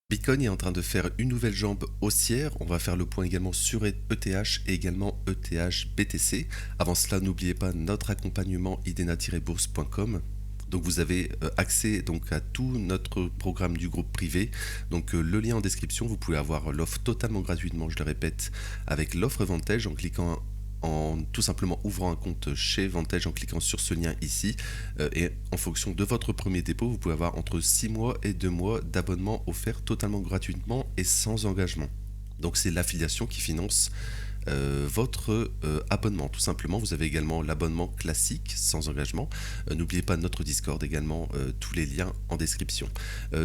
Bitcoin est en train de faire une nouvelle jambe haussière. On va faire le point également sur ETH et également ETH BTC. Avant cela, n'oubliez pas notre accompagnement idena-bourse.com. Donc vous avez accès donc à tout notre programme du groupe privé. Donc le lien en description, vous pouvez avoir l'offre totalement gratuitement, je le répète, avec l'offre Vantage en cliquant en tout simplement ouvrant un compte chez Vantage en cliquant sur ce lien ici et en fonction de votre premier dépôt, vous pouvez avoir entre 6 mois et 2 mois d'abonnement offert totalement gratuitement et sans engagement. Donc c'est l'affiliation qui finance votre abonnement. Tout simplement, vous avez également l'abonnement classique sans engagement. N'oubliez pas notre Discord également, tous les liens en description.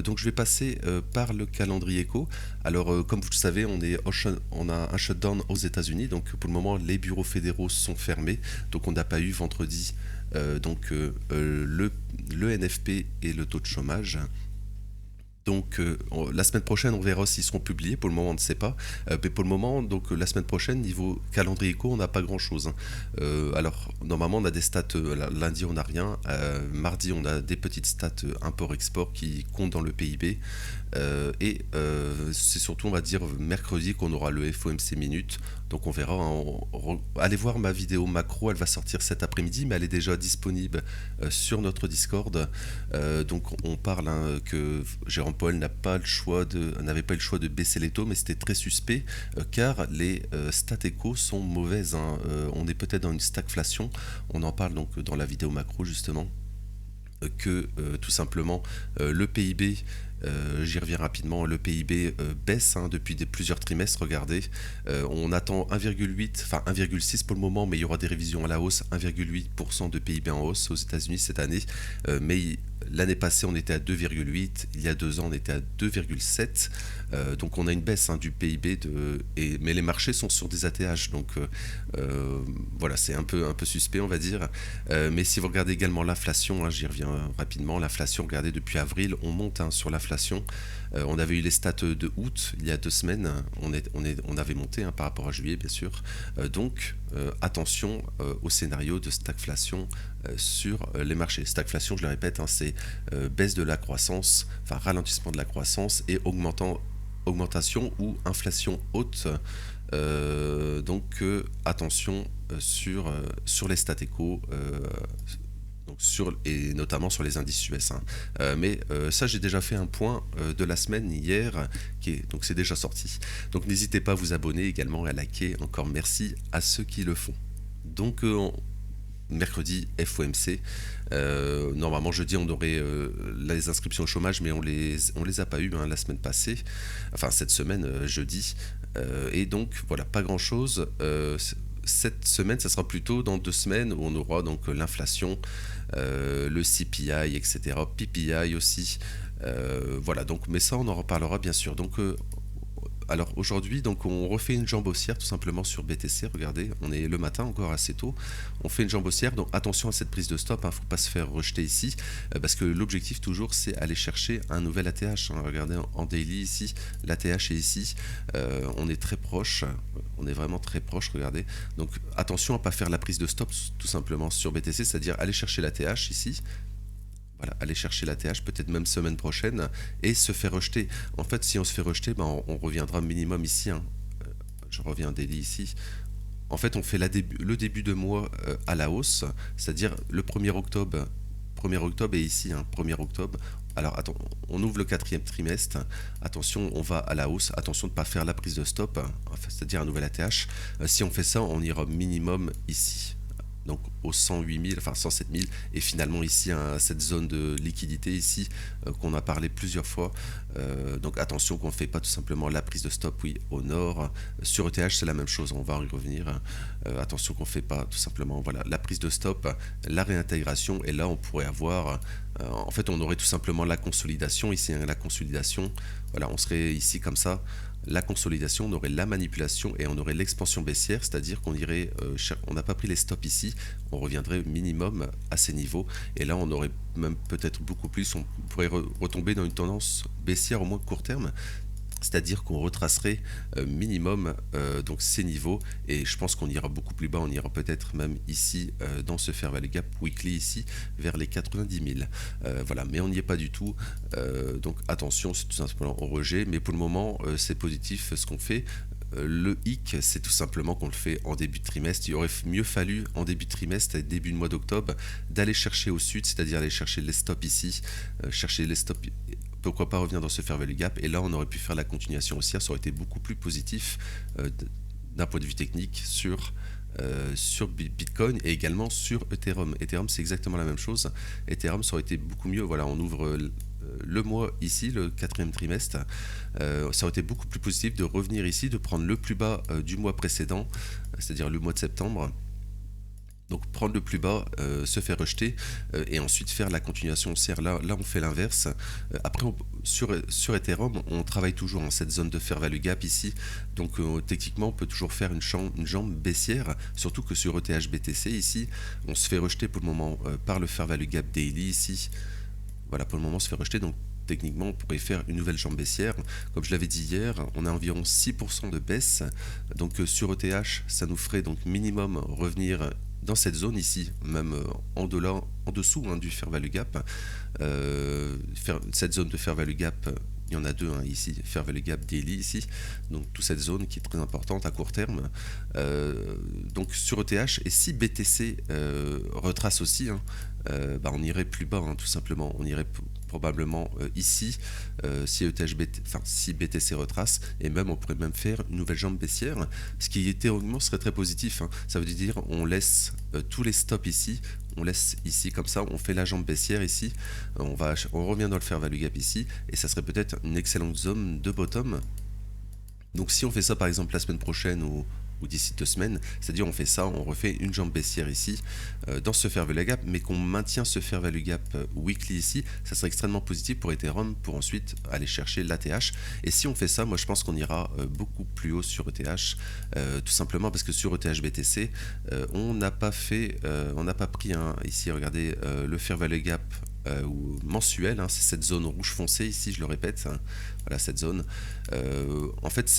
Donc je vais passer par le calendrier éco. Alors comme vous le savez, on a un shutdown aux États-Unis. Donc pour le moment, les bureaux fédéraux sont fermés. Donc on n'a pas eu vendredi le NFP et le taux de chômage. Donc la semaine prochaine, on verra s'ils seront publiés. Pour le moment, on ne sait pas. Mais pour le moment, donc la semaine prochaine, niveau calendrier éco, on n'a pas grand-chose, hein. Alors normalement, on a des stats. Lundi, on n'a rien. Mardi, on a des petites stats import-export qui comptent dans le PIB. C'est surtout, on va dire, mercredi qu'on aura le FOMC minute. Donc on verra, hein. Allez voir ma vidéo macro, elle va sortir cet après-midi, mais elle est déjà disponible sur notre Discord. Donc on parle, hein, que Jérôme Powell n'avait pas le choix de baisser les taux, mais c'était très suspect car les stats éco sont mauvaises, hein. On est peut-être dans une stagflation. On en parle donc dans la vidéo macro justement que tout simplement le PIB, j'y reviens rapidement, le PIB baisse, hein, depuis plusieurs trimestres. Regardez, on attend 1,8, enfin 1,6 pour le moment, mais il y aura des révisions à la hausse, 1,8% de PIB en hausse aux États-Unis cette année, mais l'année passée on était à 2,8, il y a 2 ans on était à 2,7, donc on a une baisse, hein, du PIB, mais les marchés sont sur des ATH, donc voilà, c'est un peu suspect, on va dire. Mais si vous regardez également l'inflation, hein, j'y reviens rapidement, l'inflation, regardez, depuis avril, on monte, hein, sur l'inflation. On avait eu les stats de août, il y a 2 semaines, on avait monté, hein, par rapport à juillet, bien sûr. Donc, attention au scénario de stagflation sur les marchés. Stagflation, je le répète, hein, c'est baisse de la croissance, enfin ralentissement de la croissance et augmentation ou inflation haute. Attention sur les stats éco, et notamment sur les indices US, hein. Ça, j'ai déjà fait un point de la semaine hier, donc c'est déjà sorti. Donc n'hésitez pas à vous abonner également et à liker. Encore merci à ceux qui le font. Donc mercredi FOMC. Normalement jeudi on aurait les inscriptions au chômage, mais on les a pas eu, hein, la semaine passée, enfin cette semaine, jeudi. Et donc voilà, pas grand chose. Cette semaine, ça sera plutôt dans 2 semaines où on aura donc l'inflation, le CPI, etc. PPI aussi. Voilà, donc, mais ça on en reparlera bien sûr. Donc alors aujourd'hui, donc on refait une jambe haussière tout simplement sur BTC. Regardez, on est le matin encore assez tôt. On fait une jambe haussière, donc attention à cette prise de stop, hein, faut pas se faire rejeter ici, parce que l'objectif toujours c'est aller chercher un nouvel ATH, hein. Regardez en daily ici, l'ATH est ici, on est très proche, on est vraiment très proche. Regardez, donc attention à pas faire la prise de stop tout simplement sur BTC, c'est-à-dire aller chercher l'ATH ici. Voilà, aller chercher l'ATH peut-être même semaine prochaine et se faire rejeter. En fait, si on se fait rejeter, ben, on reviendra minimum ici, hein. Je reviens daily ici. En fait, on fait le début de mois à la hausse, c'est-à-dire le 1er octobre. 1er octobre est ici, hein, 1er octobre. Alors, attends, on ouvre le 4e trimestre. Attention, on va à la hausse. Attention de ne pas faire la prise de stop, hein, c'est-à-dire un nouvel ATH. Si on fait ça, on ira minimum ici, donc aux 108 000, enfin 107 000, et finalement ici, hein, cette zone de liquidité ici, qu'on a parlé plusieurs fois. Donc attention qu'on ne fait pas tout simplement la prise de stop, oui, au nord. Sur ETH c'est la même chose, on va y revenir. Attention qu'on ne fait pas tout simplement, voilà, la prise de stop, la réintégration, et là on pourrait avoir, en fait on aurait tout simplement la consolidation ici, hein, la consolidation, voilà, on serait ici comme ça. La consolidation, on aurait la manipulation et on aurait l'expansion baissière, c'est-à-dire qu'on irait, on n'a pas pris les stops ici, on reviendrait minimum à ces niveaux, et là on aurait même peut-être beaucoup plus, on pourrait retomber dans une tendance baissière au moins court terme. C'est-à-dire qu'on retracerait minimum donc ces niveaux, et je pense qu'on ira beaucoup plus bas, on ira peut-être même ici dans ce Fair Value Gap Weekly ici vers les 90 000. Voilà, mais on n'y est pas du tout. Donc attention, c'est tout simplement au rejet, mais pour le moment c'est positif ce qu'on fait. Le hic, c'est tout simplement qu'on le fait en début de trimestre. Il aurait mieux fallu en début de trimestre, début de mois d'octobre, d'aller chercher au sud, c'est-à-dire aller chercher les stops ici, chercher les stops, pourquoi pas revenir dans ce fair value gap, et là on aurait pu faire la continuation haussière, ça aurait été beaucoup plus positif d'un point de vue technique sur Bitcoin et également sur Ethereum. Ethereum c'est exactement la même chose. Ethereum ça aurait été beaucoup mieux. Voilà, on ouvre le mois ici, le quatrième trimestre, ça aurait été beaucoup plus positif de revenir ici, de prendre le plus bas du mois précédent, c'est-à-dire le mois de septembre. Donc prendre le plus bas, se faire rejeter et ensuite faire la continuation haussière. Là on fait l'inverse. Après, sur Ethereum, on travaille toujours en cette zone de fair value gap ici. Donc techniquement, on peut toujours faire une jambe baissière. Surtout que sur ETH-BTC ici, on se fait rejeter pour le moment par le fair value gap daily ici. Voilà, pour le moment, on se fait rejeter. Donc techniquement, on pourrait faire une nouvelle jambe baissière. Comme je l'avais dit hier, on a environ 6% de baisse. Donc sur ETH, ça nous ferait donc minimum revenir dans cette zone ici, même en dessous du fair value gap. Cette zone de fair value gap, il y en a deux ici, fair value gap daily ici, donc toute cette zone qui est très importante à court terme. Donc sur ETH, et si BTC retrace aussi, on irait plus bas tout simplement, on irait probablement ici si si BTC retrace, et même on pourrait même faire une nouvelle jambe baissière, ce qui théoriquement serait très positif. Ça veut dire on laisse tous les stops ici, on laisse ici comme ça, on fait la jambe baissière ici, on revient dans le fair value gap ici, et ça serait peut-être une excellente zone de bottom. Donc si on fait ça par exemple la semaine prochaine ou d'ici 2 semaines, c'est-à-dire on fait ça, on refait une jambe baissière ici dans ce fair value gap, mais qu'on maintient ce fair value gap weekly ici, ça serait extrêmement positif pour Ethereum pour ensuite aller chercher l'ATH. Et si on fait ça, moi je pense qu'on ira beaucoup plus haut sur ETH, tout simplement parce que sur ETH BTC, on n'a pas pris ici, regardez, le fair value gap ou mensuel, c'est cette zone rouge foncé ici, je le répète, voilà cette zone. En fait,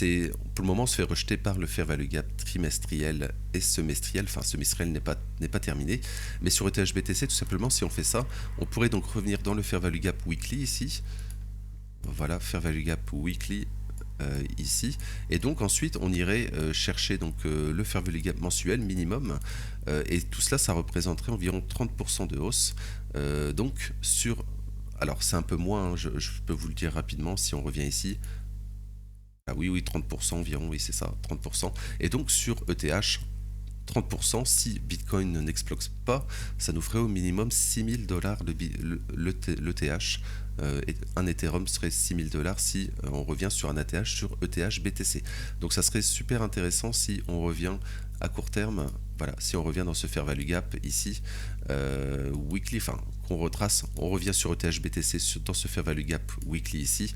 pour le moment, on se fait rejeter par le fair value gap trimestriel et semestriel. Enfin, semestriel n'est pas terminé, mais sur ETH BTC, tout simplement, si on fait ça, on pourrait donc revenir dans le fair value gap weekly ici. Voilà, fair value gap weekly. Ici, et donc ensuite on irait chercher donc le fair value gap mensuel minimum, et tout cela ça représenterait environ 30% de hausse. Donc alors c'est un peu moins, je peux vous le dire rapidement si on revient ici. Ah oui 30% environ, oui c'est ça, 30%. Et donc sur ETH 30%, si Bitcoin n'explose pas, ça nous ferait au minimum $6 000 l'ETH. Et un Ethereum serait $6 000 si on revient sur un ATH sur ETH BTC. Donc ça serait super intéressant si on revient à court terme, voilà, si on revient dans ce fair value gap ici, weekly, qu'on retrace, on revient sur ETH BTC dans ce fair value gap weekly ici,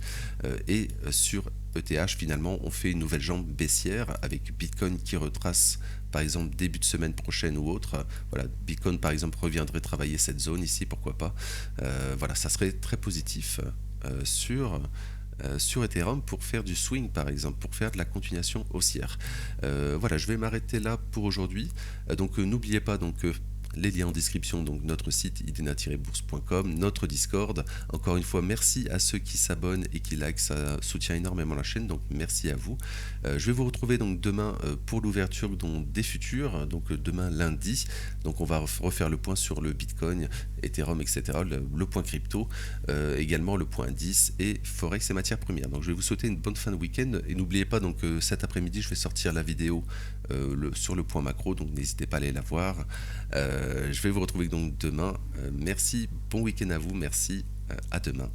et sur ETH finalement on fait une nouvelle jambe baissière avec Bitcoin qui retrace par exemple début de semaine prochaine ou autre. Voilà, Bitcoin par exemple reviendrait travailler cette zone ici, pourquoi pas. Voilà, ça serait très positif sur Ethereum pour faire du swing par exemple, pour faire de la continuation haussière. Voilà, je vais m'arrêter là pour aujourd'hui. Donc n'oubliez pas donc les liens en description, donc notre site idena-bourse.com, notre Discord. Encore une fois, merci à ceux qui s'abonnent et qui like, ça soutient énormément la chaîne, donc merci à vous. Je vais vous retrouver donc demain pour l'ouverture des futurs, donc demain lundi. Donc on va refaire le point sur le Bitcoin, Ethereum, etc., le point crypto, également le point 10 et Forex et matières premières. Donc je vais vous souhaiter une bonne fin de week-end, et n'oubliez pas donc cet après-midi je vais sortir la vidéo sur le point macro, donc n'hésitez pas à aller la voir. Je vais vous retrouver donc demain. Merci, bon week-end à vous, merci, à demain.